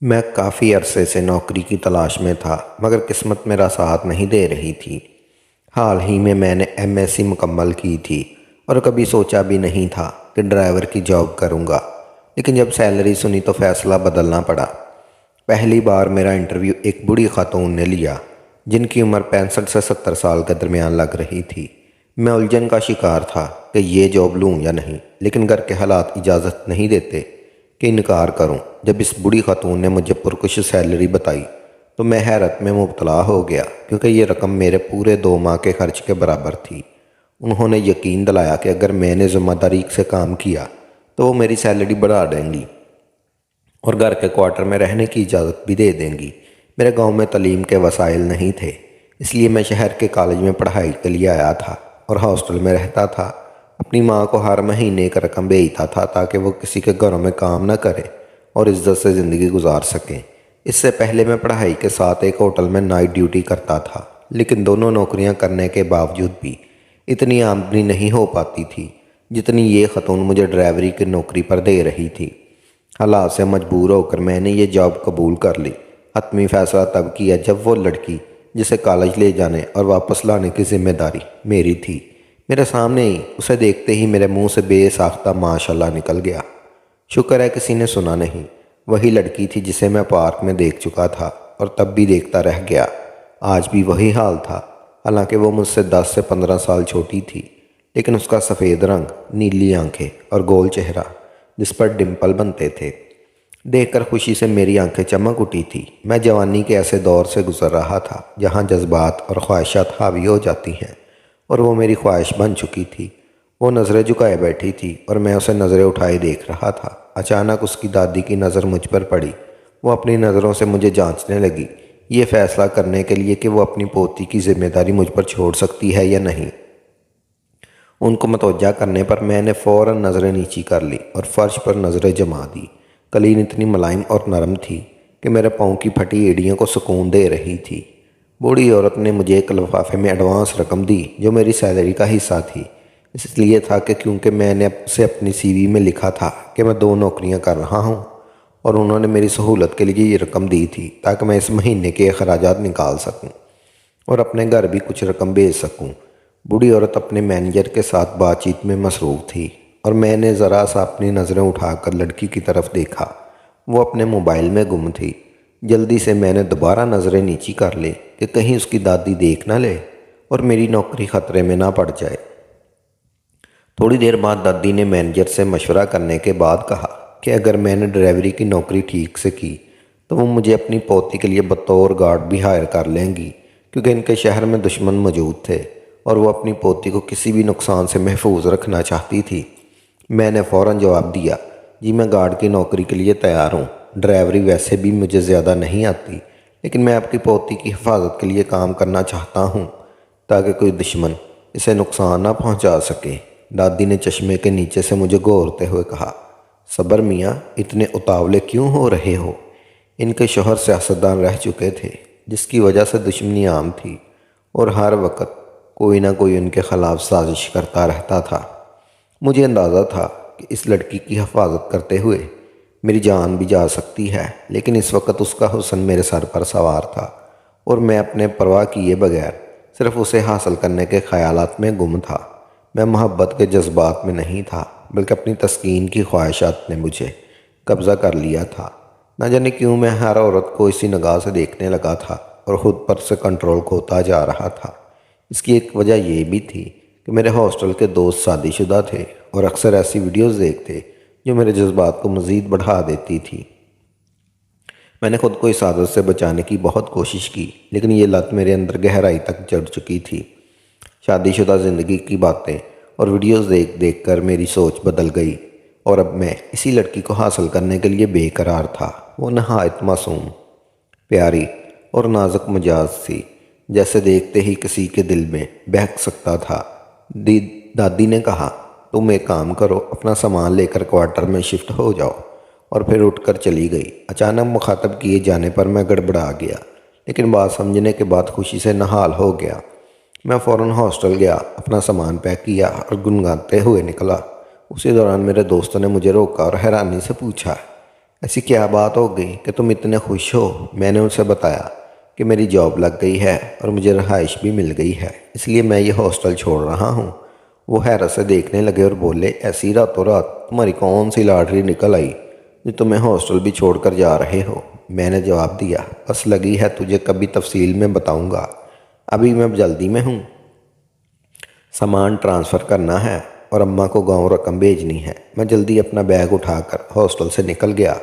میں کافی عرصے سے نوکری کی تلاش میں تھا مگر قسمت میرا ساتھ نہیں دے رہی تھی۔ حال ہی میں نے ایم ایس سی مکمل کی تھی اور کبھی سوچا بھی نہیں تھا کہ ڈرائیور کی جاب کروں گا، لیکن جب سیلری سنی تو فیصلہ بدلنا پڑا۔ پہلی بار میرا انٹرویو ایک بوڑھی خاتون نے لیا جن کی عمر 65 سے 70 سال کے درمیان لگ رہی تھی۔ میں الجھن کا شکار تھا کہ یہ جاب لوں یا نہیں، لیکن گھر کے حالات اجازت نہیں دیتے کہ انکار کروں۔ جب اس بوڑھی خاتون نے مجھے پرکش سیلری بتائی تو میں حیرت میں مبتلا ہو گیا، کیونکہ یہ رقم میرے پورے 2 ماہ کے خرچ کے برابر تھی۔ انہوں نے یقین دلایا کہ اگر میں نے ذمہ داری سے کام کیا تو وہ میری سیلری بڑھا دیں گی اور گھر کے کوارٹر میں رہنے کی اجازت بھی دے دیں گی۔ میرے گاؤں میں تعلیم کے وسائل نہیں تھے، اس لیے میں شہر کے کالج میں پڑھائی کے لیے آیا تھا اور ہاسٹل میں رہتا تھا۔ اپنی ماں کو ہر مہینے ایک رقم بھیجتا تھا تاکہ وہ کسی کے گھروں میں کام نہ کرے اور عزت سے زندگی گزار سکیں۔ اس سے پہلے میں پڑھائی کے ساتھ ایک ہوٹل میں نائٹ ڈیوٹی کرتا تھا، لیکن دونوں نوکریاں کرنے کے باوجود بھی اتنی آمدنی نہیں ہو پاتی تھی جتنی یہ خاتون مجھے ڈرائیوری کی نوکری پر دے رہی تھی۔ حالات سے مجبور ہو کر میں نے یہ جاب قبول کر لی۔ حتمی فیصلہ تب کیا جب وہ لڑکی جسے کالج لے جانے اور واپس لانے کی ذمہ داری میری تھی، میرے سامنے ہی اسے دیکھتے ہی میرے منہ سے بے ساختہ ماشاءاللہ نکل گیا۔ شکر ہے کسی نے سنا نہیں۔ وہی لڑکی تھی جسے میں پارک میں دیکھ چکا تھا اور تب بھی دیکھتا رہ گیا۔ آج بھی وہی حال تھا، حالانکہ وہ مجھ سے 10 سے 15 سال چھوٹی تھی، لیکن اس کا سفید رنگ، نیلی آنکھیں اور گول چہرہ جس پر ڈمپل بنتے تھے دیکھ کر خوشی سے میری آنکھیں چمک اٹھی تھی۔ میں جوانی کے ایسے دور سے گزر رہا تھا جہاں جذبات اور خواہشات حاوی ہو جاتی ہیں، اور وہ میری خواہش بن چکی تھی۔ وہ نظریں جھکائے بیٹھی تھی اور میں اسے نظریں اٹھائے دیکھ رہا تھا۔ اچانک اس کی دادی کی نظر مجھ پر پڑی۔ وہ اپنی نظروں سے مجھے جانچنے لگی، یہ فیصلہ کرنے کے لیے کہ وہ اپنی پوتی کی ذمہ داری مجھ پر چھوڑ سکتی ہے یا نہیں۔ ان کو متوجہ کرنے پر میں نے فوراً نظریں نیچی کر لی اور فرش پر نظریں جما دی۔ قالین اتنی ملائم اور نرم تھی کہ میرے پاؤں کی پھٹی ایڑیوں کو سکون دے رہی تھی۔ بوڑھی عورت نے مجھے ایک لفافے میں ایڈوانس رقم دی جو میری سیلری کا حصہ تھی۔ اس لیے تھا کہ کیونکہ میں نے اسے اپنی سی وی میں لکھا تھا کہ میں 2 نوکریاں کر رہا ہوں، اور انہوں نے میری سہولت کے لیے یہ رقم دی تھی تاکہ میں اس مہینے کے اخراجات نکال سکوں اور اپنے گھر بھی کچھ رقم بھیج سکوں۔ بوڑھی عورت اپنے مینیجر کے ساتھ بات چیت میں مصروف تھی اور میں نے ذرا سا اپنی نظریں اٹھا کر لڑکی کی طرف دیکھا۔ وہ اپنے موبائل میں گم تھی۔ جلدی سے میں نے دوبارہ نظریں نیچی کر لی کہ کہیں اس کی دادی دیکھ نہ لے اور میری نوکری خطرے میں نہ پڑ جائے۔ تھوڑی دیر بعد دادی نے مینیجر سے مشورہ کرنے کے بعد کہا کہ اگر میں نے ڈرائیوری کی نوکری ٹھیک سے کی تو وہ مجھے اپنی پوتی کے لیے بطور گارڈ بھی ہائر کر لیں گی، کیونکہ ان کے شہر میں دشمن موجود تھے اور وہ اپنی پوتی کو کسی بھی نقصان سے محفوظ رکھنا چاہتی تھی۔ میں نے فوراً جواب دیا، جی میں گارڈ کی نوکری کے لیے تیار ہوں۔ ڈرائیوری ویسے بھی مجھے زیادہ نہیں آتی، لیکن میں آپ کی پوتی کی حفاظت کے لیے کام کرنا چاہتا ہوں تاکہ کوئی دشمن اسے نقصان نہ پہنچا سکے۔ دادی نے چشمے کے نیچے سے مجھے گھورتے ہوئے کہا، صبر میاں، اتنے اتاولے کیوں ہو رہے ہو؟ ان کے شوہر سیاستدان رہ چکے تھے جس کی وجہ سے دشمنی عام تھی اور ہر وقت کوئی نہ کوئی ان کے خلاف سازش کرتا رہتا تھا۔ مجھے اندازہ تھا کہ اس لڑکی کی حفاظت کرتے ہوئے میری جان بھی جا سکتی ہے، لیکن اس وقت اس کا حسن میرے سر پر سوار تھا اور میں اپنے پرواہ کیے بغیر صرف اسے حاصل کرنے کے خیالات میں گم تھا۔ میں محبت کے جذبات میں نہیں تھا، بلکہ اپنی تسکین کی خواہشات نے مجھے قبضہ کر لیا تھا۔ نہ جانے کیوں میں ہر عورت کو اسی نگاہ سے دیکھنے لگا تھا اور خود پر سے کنٹرول کھوتا جا رہا تھا۔ اس کی ایک وجہ یہ بھی تھی کہ میرے ہاسٹل کے دوست شادی شدہ تھے اور اکثر ایسی ویڈیوز دیکھتے جو میرے جذبات کو مزید بڑھا دیتی تھی۔ میں نے خود کو اس عادت سے بچانے کی بہت کوشش کی، لیکن یہ لت میرے اندر گہرائی تک جڑ چکی تھی۔ شادی شدہ زندگی کی باتیں اور ویڈیوز دیکھ دیکھ کر میری سوچ بدل گئی اور اب میں اسی لڑکی کو حاصل کرنے کے لیے بے قرار تھا۔ وہ نہایت معصوم، پیاری اور نازک مزاج تھی، جیسے دیکھتے ہی کسی کے دل میں بہک سکتا تھا۔ دادی نے کہا، تم ایک کام کرو، اپنا سامان لے کر کوارٹر میں شفٹ ہو جاؤ، اور پھر اٹھ کر چلی گئی۔ اچانک مخاطب کیے جانے پر میں گڑبڑا گیا، لیکن بات سمجھنے کے بعد خوشی سے نہال ہو گیا۔ میں فوراً ہاسٹل گیا، اپنا سامان پیک کیا اور گنگناتے ہوئے نکلا۔ اسی دوران میرے دوستوں نے مجھے روکا اور حیرانی سے پوچھا ایسی کیا بات ہو گئی کہ تم اتنے خوش ہو؟ میں نے اسے بتایا کہ میری جاب لگ گئی ہے اور مجھے رہائش بھی مل گئی ہے، اس لیے میں یہ ہاسٹل چھوڑ رہا ہوں۔ وہ حیرت سے دیکھنے لگے اور بولے، ایسی راتوں رات تمہاری کون سی لاٹری نکل آئی جو تمہیں ہاسٹل بھی چھوڑ کر جا رہے ہو؟ میں نے جواب دیا، بس لگی ہے تجھے کبھی تفصیل میں بتاؤں گا، ابھی میں جلدی میں ہوں، سامان ٹرانسفر کرنا ہے اور اماں کو گاؤں رقم بھیجنی ہے۔ میں جلدی اپنا بیگ اٹھا کر ہاسٹل سے نکل گیا۔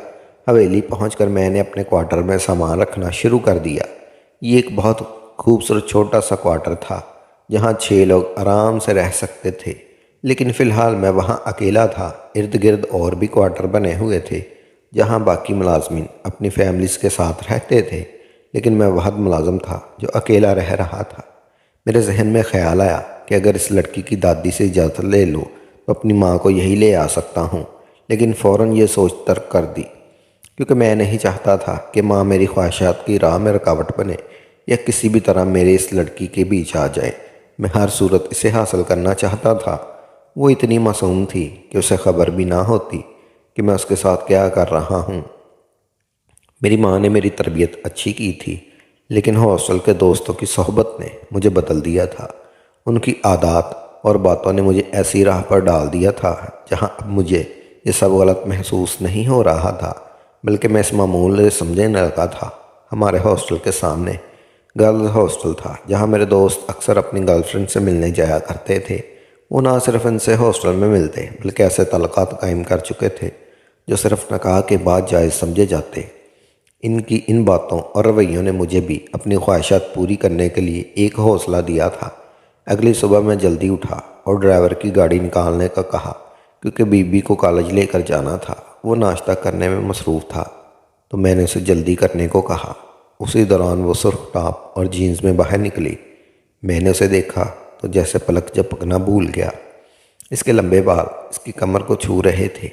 حویلی پہنچ کر میں نے اپنے کوارٹر میں سامان رکھنا شروع کر دیا۔ یہ ایک بہت خوبصورت چھوٹا سا کوارٹر تھا جہاں 6 لوگ آرام سے رہ سکتے تھے، لیکن فی الحال میں وہاں اکیلا تھا۔ ارد گرد اور بھی کوارٹر بنے ہوئے تھے جہاں باقی ملازمین اپنی فیملیز کے ساتھ رہتے تھے، لیکن میں واحد ملازم تھا جو اکیلا رہ رہا تھا۔ میرے ذہن میں خیال آیا کہ اگر اس لڑکی کی دادی سے اجازت لے لوں تو اپنی ماں کو یہی لے آ سکتا ہوں، لیکن فوراً یہ سوچ ترک کر دی، کیونکہ میں نہیں چاہتا تھا کہ ماں میری خواہشات کی راہ میں رکاوٹ بنے یا کسی بھی طرح میرے اس لڑکی کے بیچ آ جائے۔ میں ہر صورت اسے حاصل کرنا چاہتا تھا۔ وہ اتنی معصوم تھی کہ اسے خبر بھی نہ ہوتی کہ میں اس کے ساتھ کیا کر رہا ہوں۔ میری ماں نے میری تربیت اچھی کی تھی، لیکن ہاسٹل کے دوستوں کی صحبت نے مجھے بدل دیا تھا۔ ان کی عادات اور باتوں نے مجھے ایسی راہ پر ڈال دیا تھا جہاں اب مجھے یہ سب غلط محسوس نہیں ہو رہا تھا، بلکہ میں اس معمول سے سمجھنے لگا تھا۔ ہمارے ہاسٹل کے سامنے گرلز ہاسٹل تھا جہاں میرے دوست اکثر اپنی گرل فرینڈ سے ملنے جایا کرتے تھے۔ وہ نہ صرف ان سے ہاسٹل میں ملتے بلکہ ایسے تعلقات قائم کر چکے تھے جو صرف نکاح کے بعد جائز سمجھے جاتے۔ ان کی ان باتوں اور رویوں نے مجھے بھی اپنی خواہشات پوری کرنے کے لیے ایک حوصلہ دیا تھا۔ اگلی صبح میں جلدی اٹھا اور ڈرائیور کی گاڑی نکالنے کا کہا، کیونکہ بی بی کو کالج لے کر جانا تھا۔ وہ ناشتہ کرنے میں مصروف تھا تو میں نے اسے جلدی کرنے کو کہا۔ اسی دوران وہ سرخ ٹاپ اور جینز میں باہر نکلی۔ میں نے اسے دیکھا تو جیسے پلک جھپکنا بھول گیا۔ اس کے لمبے بال اس کی کمر کو چھو رہے تھے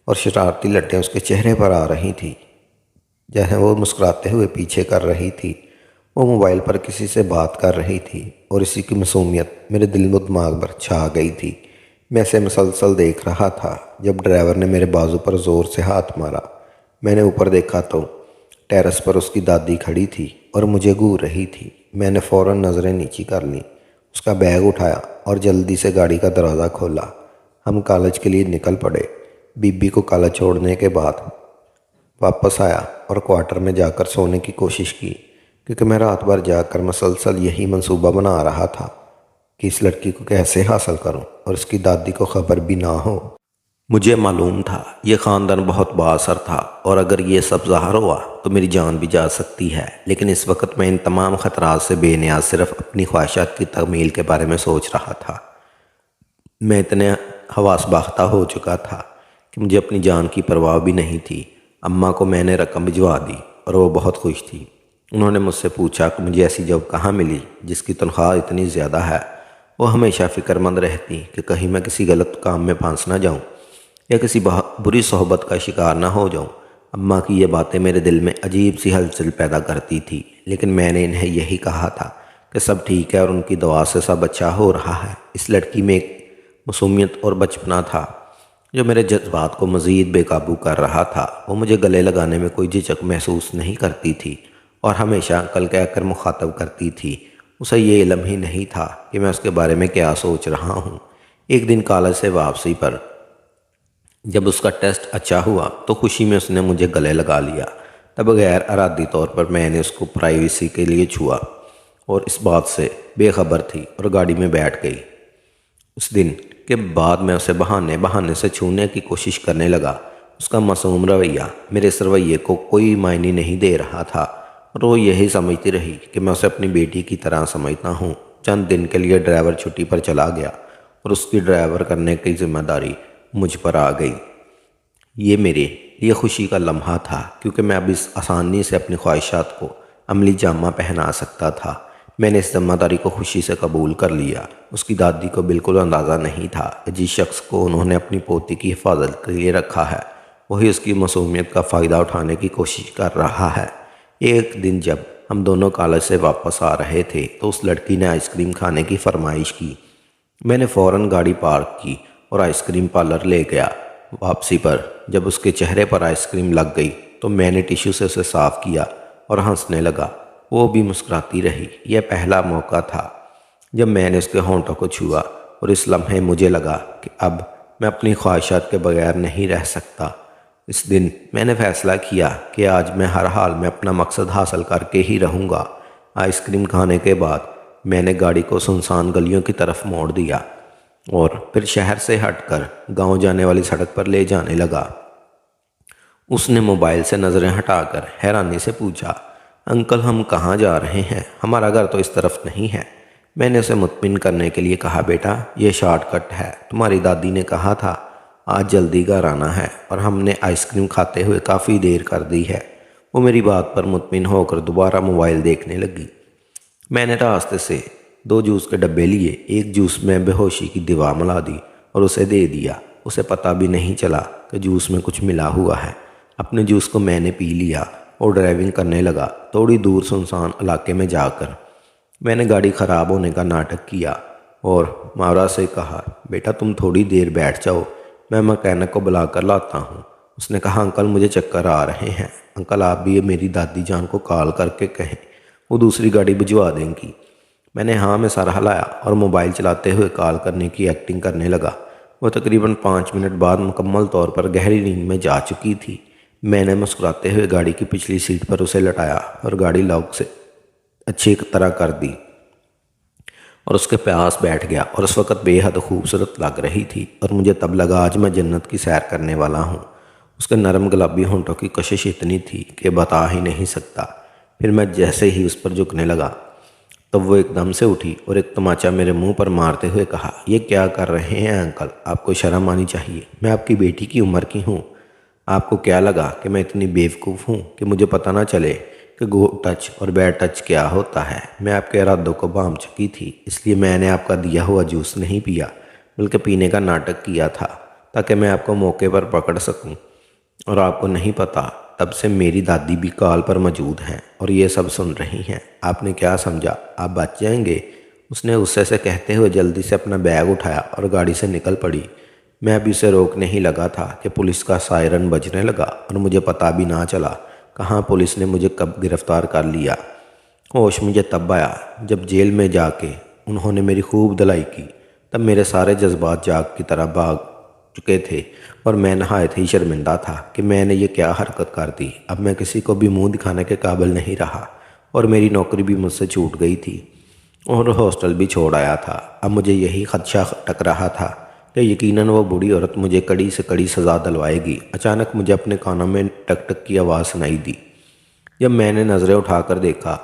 اور شرارتی لٹیں اس کے چہرے پر آ رہی تھیں جہاں وہ مسکراتے ہوئے پیچھے کر رہی تھی۔ وہ موبائل پر کسی سے بات کر رہی تھی اور اسی کی معصومیت میرے دل و دماغ پر چھا گئی تھی۔ میں اسے مسلسل دیکھ رہا تھا جب ڈرائیور نے میرے بازو پر زور سے ہاتھ مارا۔ میں نے اوپر دیکھا تو ٹیرس پر اس کی دادی کھڑی تھی اور مجھے گھور رہی تھی۔ میں نے فوراً نظریں نیچی کر لیں، اس کا بیگ اٹھایا اور جلدی سے گاڑی کا دروازہ کھولا۔ ہم کالج کے لیے نکل پڑے۔ بی بی کو کالج چھوڑنے کے بعد واپس آیا اور کوارٹر میں جا کر سونے کی کوشش کی، کیونکہ میں رات بھر جا کر مسلسل یہی منصوبہ بنا رہا تھا کہ اس لڑکی کو کیسے حاصل کروں اور اس کی دادی کو خبر بھی نہ ہو۔ مجھے معلوم تھا یہ خاندان بہت با اثر تھا اور اگر یہ سب ظاہر ہوا تو میری جان بھی جا سکتی ہے، لیکن اس وقت میں ان تمام خطرات سے بے نیاز صرف اپنی خواہشات کی تکمیل کے بارے میں سوچ رہا تھا۔ میں اتنے حواس باختہ ہو چکا تھا کہ مجھے اپنی جان کی پرواہ بھی نہیں تھی۔ اماں کو میں نے رقم بھجوا دی اور وہ بہت خوش تھی۔ انہوں نے مجھ سے پوچھا کہ مجھے ایسی جاب کہاں ملی جس کی تنخواہ اتنی زیادہ ہے۔ وہ ہمیشہ فکر مند رہتی کہ کہیں میں کسی غلط کام میں پھنس نہ جاؤں یا کسی بری صحبت کا شکار نہ ہو جاؤں۔ اماں کی یہ باتیں میرے دل میں عجیب سی ہلچل پیدا کرتی تھی، لیکن میں نے انہیں یہی کہا تھا کہ سب ٹھیک ہے اور ان کی دعا سے سب اچھا ہو رہا ہے۔ اس لڑکی میں ایک معصومیت اور بچپنا تھا جو میرے جذبات کو مزید بے قابو کر رہا تھا۔ وہ مجھے گلے لگانے میں کوئی جھجک محسوس نہیں کرتی تھی اور ہمیشہ انکل کہہ کر مخاطب کرتی تھی۔ اسے یہ علم ہی نہیں تھا کہ میں اس کے بارے میں کیا سوچ رہا ہوں۔ ایک دن کالج سے واپسی پر جب اس کا ٹیسٹ اچھا ہوا تو خوشی میں اس نے مجھے گلے لگا لیا۔ تب غیر ارادی طور پر میں نے اس کو پرائیویسی کے لیے چھوا اور اس بات سے بے خبر تھی اور گاڑی میں بیٹھ گئی۔ اس دن کے بعد میں اسے بہانے سے چھونے کی کوشش کرنے لگا۔ اس کا معصوم رویہ میرے اس رویے کو کوئی معنی نہیں دے رہا تھا اور وہ یہی سمجھتی رہی کہ میں اسے اپنی بیٹی کی طرح سمجھتا ہوں۔ چند دن کے لیے ڈرائیور چھٹی پر چلا گیا اور اس کی ڈرائیور کرنے کی ذمہ داری مجھ پر آ گئی۔ یہ میرے لیے خوشی کا لمحہ تھا کیونکہ میں اب اس آسانی سے اپنی خواہشات کو عملی جامہ پہنا سکتا تھا۔ میں نے اس ذمہ داری کو خوشی سے قبول کر لیا۔ اس کی دادی کو بالکل اندازہ نہیں تھا کہ جس شخص کو انہوں نے اپنی پوتی کی حفاظت کے لیے رکھا ہے وہی اس کی معصومیت کا فائدہ اٹھانے کی کوشش کر رہا ہے۔ ایک دن جب ہم دونوں کالج سے واپس آ رہے تھے تو اس لڑکی نے آئس کریم کھانے کی فرمائش کی۔ میں نے فوراً گاڑی پارک کی اور آئس کریم پارلر لے گیا۔ واپسی پر جب اس کے چہرے پر آئس کریم لگ گئی تو میں نے ٹیشو سے اسے صاف کیا اور ہنسنے لگا۔ وہ بھی مسکراتی رہی۔ یہ پہلا موقع تھا جب میں نے اس کے ہونٹوں کو چھوا، اور اس لمحے مجھے لگا کہ اب میں اپنی خواہشات کے بغیر نہیں رہ سکتا۔ اس دن میں نے فیصلہ کیا کہ آج میں ہر حال میں اپنا مقصد حاصل کر کے ہی رہوں گا۔ آئس کریم کھانے کے بعد میں نے گاڑی کو سنسان گلیوں کی طرف موڑ دیا اور پھر شہر سے ہٹ کر گاؤں جانے والی سڑک پر لے جانے لگا۔ اس نے موبائل سے نظریں ہٹا کر حیرانی سے پوچھا، انکل ہم کہاں جا رہے ہیں؟ ہمارا گھر تو اس طرف نہیں ہے۔ میں نے اسے مطمئن کرنے کے لیے کہا، بیٹا یہ شارٹ کٹ ہے، تمہاری دادی نے کہا تھا آج جلدی گھر آنا ہے، اور ہم نے آئس کریم کھاتے ہوئے کافی دیر کر دی ہے۔ وہ میری بات پر مطمئن ہو کر دوبارہ موبائل دیکھنے لگی۔ میں نے راستے سے 2 جوس کے ڈبے لیے، ایک جوس میں بے ہوشی کی دوا ملا دی اور اسے دے دیا۔ اسے پتہ بھی نہیں چلا کہ جوس میں کچھ ملا ہوا ہے۔ اپنے جوس کو میں نے پی لیا اور ڈرائیونگ کرنے لگا۔ تھوڑی دور سنسان علاقے میں جا کر میں نے گاڑی خراب ہونے کا ناٹک کیا اور ماورا سے کہا، بیٹا تم تھوڑی دیر بیٹھ جاؤ، میں مکینک کو بلا کر لاتا ہوں۔ اس نے کہا، انکل مجھے چکر آ رہے ہیں۔ انکل آپ بھی میری دادی جان کو کال کر کے کہیں، وہ دوسری گاڑی بھجوا دیں گی۔ میں نے ہاں میں سر ہلایا اور موبائل چلاتے ہوئے کال کرنے کی ایکٹنگ کرنے لگا۔ وہ تقریباً 5 منٹ بعد مکمل طور پر گہری نیند میں جا چکی تھی۔ میں نے مسکراتے ہوئے گاڑی کی پچھلی سیٹ پر اسے لٹایا اور گاڑی لاک سے اچھی طرح کر دی اور اس کے پاس بیٹھ گیا، اور اس وقت بے حد خوبصورت لگ رہی تھی اور مجھے تب لگا آج میں جنت کی سیر کرنے والا ہوں۔ اس کے نرم گلابی ہونٹوں کی کشش اتنی تھی کہ بتا ہی نہیں سکتا۔ پھر میں جیسے ہی اس پر جھکنے لگا تب وہ ایک دم سے اٹھی اور ایک تماچا میرے منہ پر مارتے ہوئے کہا، یہ کیا کر رہے ہیں انکل؟ آپ کو شرم آنی چاہیے، میں آپ کی بیٹی کی عمر کی ہوں۔ آپ کو کیا لگا کہ میں اتنی بیوقوف ہوں کہ مجھے پتہ نہ چلے کہ گڈ ٹچ اور بیڈ ٹچ کیا ہوتا ہے؟ میں آپ کے ارادوں کو بھانپ چکی تھی، اس لیے میں نے آپ کا دیا ہوا جوس نہیں پیا بلکہ پینے کا ناٹک کیا تھا تاکہ میں آپ کو موقع پر پکڑ سکوں۔ اور آپ کو نہیں پتہ تب سے میری دادی بھی کال پر موجود ہیں اور یہ سب سن رہی ہیں۔ آپ نے کیا سمجھا آپ بچ جائیں گے؟ اس نے غصے سے کہتے ہوئے جلدی سے اپنا بیگ اٹھایا اور گاڑی سے نکل پڑی۔ میں ابھی اسے روک نہیں لگا تھا کہ پولیس کا سائرن بجنے لگا اور مجھے پتہ بھی نہ چلا کہاں پولیس نے مجھے کب گرفتار کر لیا۔ ہوش مجھے تب آیا جب جیل میں جا کے انہوں نے میری خوب دھلائی کی۔ تب میرے سارے جذبات جاگ کی طرح بھاگ چکے تھے اور میں نہایت ہی شرمندہ تھا کہ میں نے یہ کیا حرکت کر دی۔ اب میں کسی کو بھی منہ دکھانے کے قابل نہیں رہا اور میری نوکری بھی مجھ سے چھوٹ گئی تھی اور ہاسٹل بھی چھوڑ آیا تھا۔ اب مجھے یہی خدشہ ٹک رہا تھا کہ یقیناً وہ بوڑھی عورت مجھے کڑی سے کڑی سزا دلوائے گی۔ اچانک مجھے اپنے کانوں میں ٹک ٹک کی آواز سنائی دی۔ جب میں نے نظریں اٹھا کر دیکھا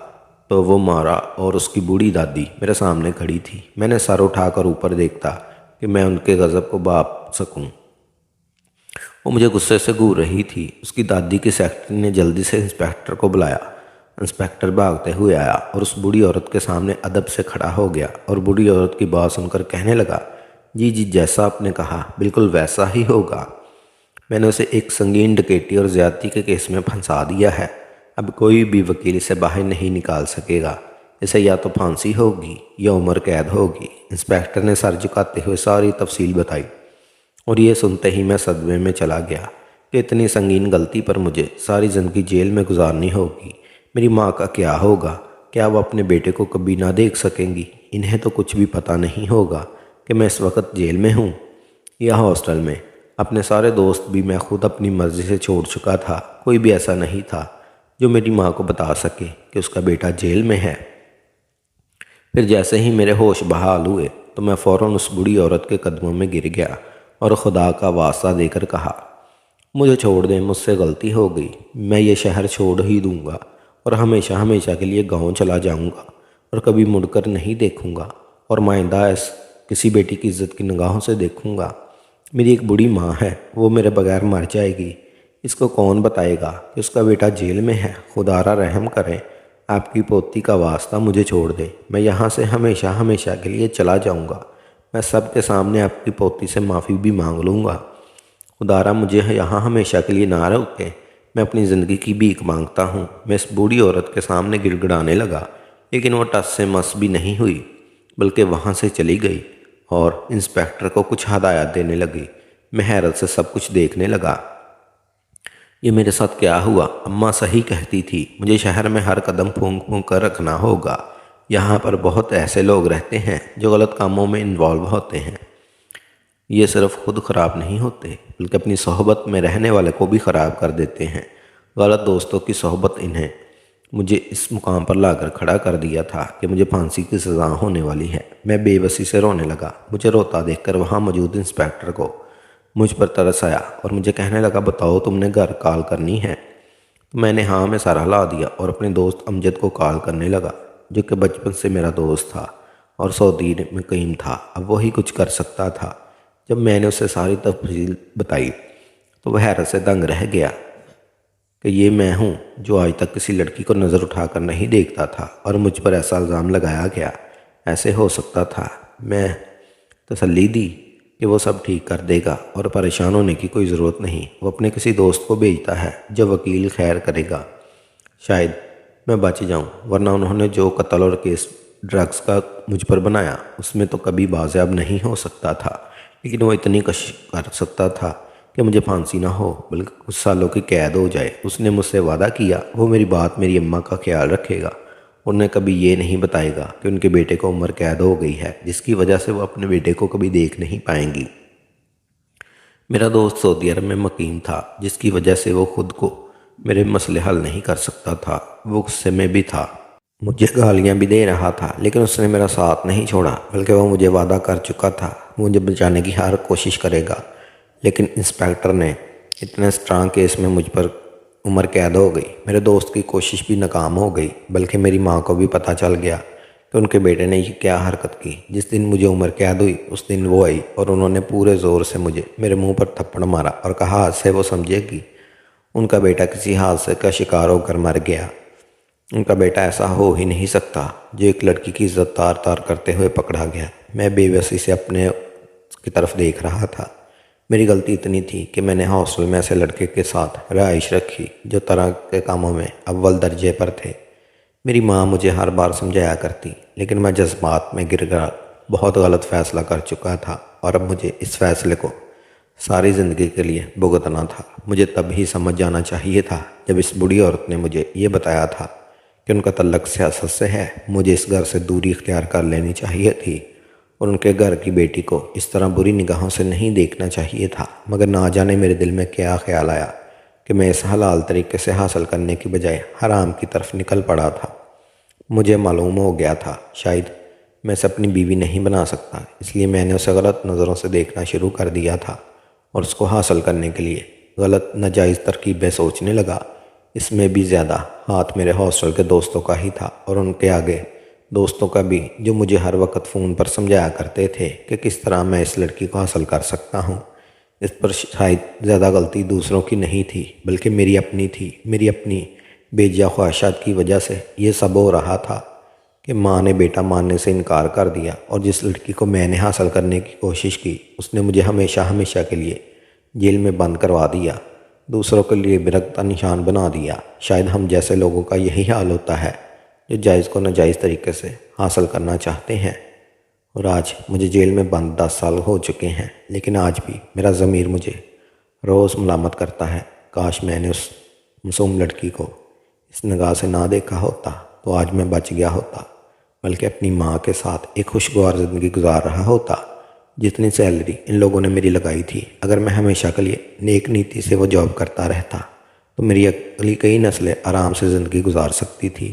تو وہ مارا اور اس کی بوڑھی دادی میرے سامنے کھڑی تھی۔ میں نے سر اٹھا کر اوپر دیکھتا کہ میں ان کے غضب کو بھانپ سکوں۔ وہ مجھے غصے سے گھور رہی تھی۔ اس کی دادی کی سیکرٹری نے جلدی سے انسپیکٹر کو بلایا۔ انسپیکٹر بھاگتے ہوئے آیا اور اس بوڑھی عورت کے سامنے ادب سے کھڑا ہو گیا اور بوڑھی عورت کی بات سن کر کہنے لگا، جی جیسا آپ نے کہا بالکل ویسا ہی ہوگا۔ میں نے اسے ایک سنگین ڈکیتی اور زیادتی کے کیس میں پھنسا دیا ہے۔ اب کوئی بھی وکیل اسے باہر نہیں نکال سکے گا۔ اسے یا تو پھانسی ہوگی یا عمر قید ہوگی۔ انسپیکٹر نے سر جھکاتے ہوئے ساری تفصیل بتائی اور یہ سنتے ہی میں صدمے میں چلا گیا کہ اتنی سنگین غلطی پر مجھے ساری زندگی جیل میں گزارنی ہوگی۔ میری ماں کا کیا ہوگا؟ کیا وہ اپنے بیٹے کو کبھی نہ دیکھ سکیں گی؟ انہیں تو کچھ بھی پتہ نہیں ہوگا کہ میں اس وقت جیل میں ہوں یا ہاسٹل میں۔ اپنے سارے دوست بھی میں خود اپنی مرضی سے چھوڑ چکا تھا۔ کوئی بھی ایسا نہیں تھا جو میری ماں کو بتا سکے کہ اس کا بیٹا جیل میں ہے۔ پھر جیسے ہی میرے ہوش بحال ہوئے تو میں فوراً اس بوڑھی عورت کے قدموں میں گر گیا اور خدا کا واسطہ دے کر کہا، مجھے چھوڑ دیں، مجھ سے غلطی ہو گئی۔ میں یہ شہر چھوڑ ہی دوں گا اور ہمیشہ ہمیشہ کے لیے گاؤں چلا جاؤں گا اور کبھی مڑ کر نہیں دیکھوں گا اور مائندہ کسی بیٹی کی عزت کی نگاہوں سے دیکھوں گا۔ میری ایک بوڑھی ماں ہے، وہ میرے بغیر مر جائے گی۔ اس کو کون بتائے گا کہ اس کا بیٹا جیل میں ہے؟ خدا را رحم کریں، آپ کی پوتی کا واسطہ مجھے چھوڑ دیں۔ میں یہاں سے ہمیشہ ہمیشہ کے لیے چلا جاؤں گا۔ میں سب کے سامنے آپ کی پوتی سے معافی بھی مانگ لوں گا۔ خدا را مجھے یہاں ہمیشہ کے لیے نہ روکیں، میں اپنی زندگی کی بھیک مانگتا ہوں۔ میں اس بوڑھی عورت کے سامنے گڑ گڑانے لگا، لیکن وہ ٹس سے مس بھی نہیں ہوئی بلکہ وہاں سے چلی گئی اور انسپیکٹر کو کچھ ہدایات دینے لگی۔ میں حیرت سے سب کچھ دیکھنے لگا۔ یہ میرے ساتھ کیا ہوا؟ اماں صحیح کہتی تھی، مجھے شہر میں ہر قدم پھونک پھونک کر رکھنا ہوگا۔ یہاں پر بہت ایسے لوگ رہتے ہیں جو غلط کاموں میں انوالو ہوتے ہیں۔ یہ صرف خود خراب نہیں ہوتے بلکہ اپنی صحبت میں رہنے والے کو بھی خراب کر دیتے ہیں۔ غلط دوستوں کی صحبت انہیں مجھے اس مقام پر لا کر کھڑا کر دیا تھا کہ مجھے پھانسی کی سزا ہونے والی ہے۔ میں بے بسی سے رونے لگا۔ مجھے روتا دیکھ کر وہاں موجود انسپیکٹر کو مجھ پر ترس آیا اور مجھے کہنے لگا، بتاؤ تم نے گھر کال کرنی ہے؟ تو میں نے ہاں میں سر ہلا دیا اور اپنے دوست امجد کو کال کرنے لگا، جو کہ بچپن سے میرا دوست تھا اور سعودی میں مقیم تھا۔ اب وہی کچھ کر سکتا تھا۔ جب میں نے اسے ساری تفصیل بتائی تو وہ حیرت سے دنگ رہ گیا کہ یہ میں ہوں جو آج تک کسی لڑکی کو نظر اٹھا کر نہیں دیکھتا تھا اور مجھ پر ایسا الزام لگایا گیا۔ ایسے ہو سکتا تھا؟ میں تسلی دی کہ وہ سب ٹھیک کر دے گا اور پریشان ہونے کی کوئی ضرورت نہیں، وہ اپنے کسی دوست کو بھیجتا ہے جو وکیل خیر کرے گا، شاید میں بچ جاؤں، ورنہ انہوں نے جو قتل اور کیس ڈرگز کا مجھ پر بنایا اس میں تو کبھی بازیاب نہیں ہو سکتا تھا، لیکن وہ اتنی کشش کر سکتا تھا کہ مجھے پھانسی نہ ہو بلکہ کچھ سالوں کی قید ہو جائے۔ اس نے مجھ سے وعدہ کیا وہ میری بات میری اماں کا خیال رکھے گا، انہیں کبھی یہ نہیں بتائے گا کہ ان کے بیٹے کو عمر قید ہو گئی ہے، جس کی وجہ سے وہ اپنے بیٹے کو کبھی دیکھ نہیں پائیں گی۔ میرا دوست سعودی عرب میں مقیم تھا، جس کی وجہ سے وہ خود کو میرے مسئلے حل نہیں کر سکتا تھا۔ وہ غصے میں بھی تھا، مجھے گالیاں بھی دے رہا تھا، لیکن اس نے میرا ساتھ نہیں چھوڑا، بلکہ وہ مجھے وعدہ کر چکا تھا مجھے بچانے کی ہر کوشش کرے گا۔ لیکن انسپیکٹر نے اتنے اسٹرانگ کیس میں مجھ پر عمر قید ہو گئی۔ میرے دوست کی کوشش بھی ناکام ہو گئی، بلکہ میری ماں کو بھی پتہ چل گیا کہ ان کے بیٹے نے یہ کیا حرکت کی۔ جس دن مجھے عمر قید ہوئی اس دن وہ آئی اور انہوں نے پورے زور سے مجھے میرے منہ پر تھپڑ مارا اور کہا آج سے وہ سمجھے گی ان کا بیٹا کسی حادثے کا شکار ہو کر مر گیا۔ ان کا بیٹا ایسا ہو ہی نہیں سکتا جو ایک لڑکی کی عزت تار تار کرتے ہوئے پکڑا گیا۔ میں بے بسی سے اپنے کی طرف دیکھ رہا تھا۔ میری غلطی اتنی تھی کہ میں نے ہاسٹل میں ایسے لڑکے کے ساتھ رہائش رکھی جو طرح کے کاموں میں اول درجے پر تھے۔ میری ماں مجھے ہر بار سمجھایا کرتی، لیکن میں جذبات میں گر کر بہت غلط فیصلہ کر چکا تھا اور اب مجھے اس فیصلے کو ساری زندگی کے لیے بھگتنا تھا۔ مجھے تب ہی سمجھ جانا چاہیے تھا جب اس بوڑھی عورت نے مجھے یہ بتایا تھا کہ ان کا تعلق سیاست سے ہے۔ مجھے اس گھر سے دوری اختیار کر لینی چاہیے تھی اور ان کے گھر کی بیٹی کو اس طرح بری نگاہوں سے نہیں دیکھنا چاہیے تھا، مگر نہ جانے میرے دل میں کیا خیال آیا کہ میں اس حلال طریقے سے حاصل کرنے کی بجائے حرام کی طرف نکل پڑا تھا۔ مجھے معلوم ہو گیا تھا شاید میں اسے اپنی بیوی نہیں بنا سکتا، اس لیے میں نے اسے غلط نظروں سے دیکھنا شروع کر دیا تھا اور اس کو حاصل کرنے کے لیے غلط ناجائز ترکیبیں سوچنے لگا۔ اس میں بھی زیادہ ہاتھ میرے ہاسٹل کے دوستوں کا ہی تھا اور ان کے آگے دوستوں کا بھی، جو مجھے ہر وقت فون پر سمجھایا کرتے تھے کہ کس طرح میں اس لڑکی کو حاصل کر سکتا ہوں۔ اس پر شاید زیادہ غلطی دوسروں کی نہیں تھی بلکہ میری اپنی تھی۔ میری اپنی بے جا خواہشات کی وجہ سے یہ سب ہو رہا تھا کہ ماں نے بیٹا ماننے سے انکار کر دیا اور جس لڑکی کو میں نے حاصل کرنے کی کوشش کی اس نے مجھے ہمیشہ ہمیشہ کے لیے جیل میں بند کروا دیا، دوسروں کے لیے برکت نشان بنا دیا۔ شاید ہم جیسے لوگوں کا یہی حال ہوتا ہے جو جائز کو ناجائز طریقے سے حاصل کرنا چاہتے ہیں۔ اور آج مجھے جیل میں بند 10 سال ہو چکے ہیں، لیکن آج بھی میرا ضمیر مجھے روز ملامت کرتا ہے۔ کاش میں نے اس معصوم لڑکی کو اس نگاہ سے نہ دیکھا ہوتا تو آج میں بچ گیا ہوتا، بلکہ اپنی ماں کے ساتھ ایک خوشگوار زندگی گزار رہا ہوتا۔ جتنی سیلری ان لوگوں نے میری لگائی تھی، اگر میں ہمیشہ کے لیے نیک نیتی سے وہ جاب کرتا رہتا تو میری اگلی کئی نسلیں آرام سے زندگی گزار سکتی تھی۔